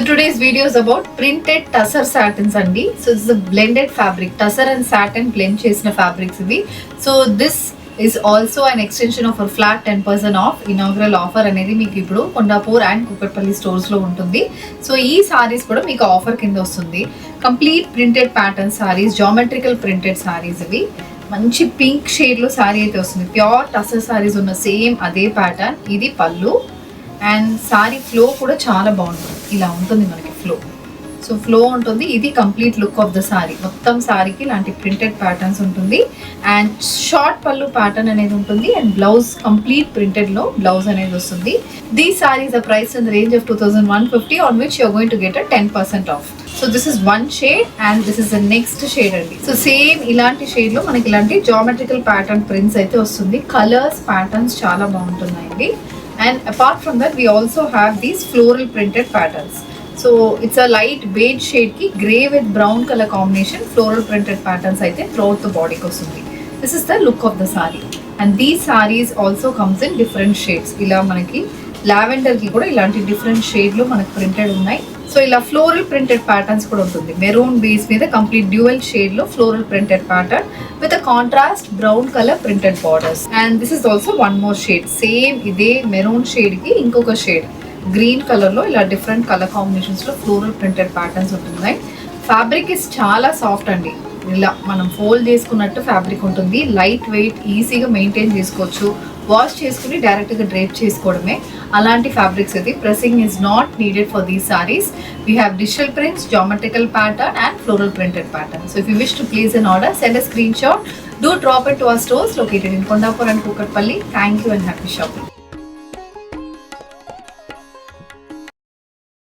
today's video is about printed tussar satins andi. So this is a blended fabric, tussar and satin blend chesina fabrics ivi. So this is also an extension of a flat 10% off inaugural offer అనేది మీకు ఇప్పుడు Kondapur and Kukatpally stores లో ఉంటుంది. So ఈ సారీస్ కూడా మీకు offer కింద వస్తుంది. Complete printed pattern saris, geometrical printed saris ఇవి. మంచి పింక్ షేడ్ లో సారీ అయితే వస్తుంది. ప్యూర్ టసర్ సారీస్ ఉన్న సేమ్ అదే ప్యాటర్న్. ఇది పళ్ళు అండ్ సారీ ఫ్లో కూడా చాలా బాగుంటుంది. ఇలా ఉంటుంది మనకి ఫ్లో. సో ఫ్లో ఉంటుంది. ఇది complete look of the sari. మొత్తం సారీకి ఇలాంటి ప్రింటెడ్ ప్యాటర్న్స్ ఉంటుంది అండ్ షార్ట్ పళ్ళు ప్యాటర్న్ అనేది ఉంటుంది అండ్ బ్లౌజ్ కంప్లీట్ ప్రింటెడ్ లో బ్లౌజ్ అనేది వస్తుంది. These saris are price in the range of 2150 on which you are going to get a 10% off. So this is one shade and this is the next shade అండి. So same ఇలాంటి shade లో మనకి ఇలాంటి geometrical pattern prints అయితే వస్తుంది. Colours patterns చాలా బాగుంటున్నాయండి. And apart from that we also have these floral printed patterns. So it's a light beige shade ki grey with brown color combination floral printed patterns aithe throughout the body ki ostundi. This is the look of the saree and these sarees also comes in different shades. Ila manaki lavender ki kuda ilanti different shade lo manaku printed unnai. So ఇలా floral printed patterns కూడా ఉంటుంది. Maroon base మీద complete dual shade లో floral printed pattern with a contrast brown colour printed borders and this is also one more shade. Same ఇదే maroon shade కి ఇంకొక shade green colour లో ఇలా different colour combinations లో floral printed patterns ఉంటున్నాయి. Fabric is చాలా soft అండి. ఇలా మనం ఫోల్డ్ చేసుకున్నట్టు ఫ్యాబ్రిక్ ఉంటుంది. లైట్ వెయిట్, ఈజీగా మెయింటైన్ చేసుకోవచ్చు. వాష్ చేసుకుని డైరెక్ట్గా డ్రేప్ చేసుకోవడమే. అలాంటి ఫ్యాబ్రిక్స్ ఇది. Pressing is not needed for these saris. We have digital prints, geometrical pattern and floral printed pattern. So if you wish to place an order, send a screenshot. Do drop it to our stores located in Kondapur and Kukatpalli. Thank you and happy shopping.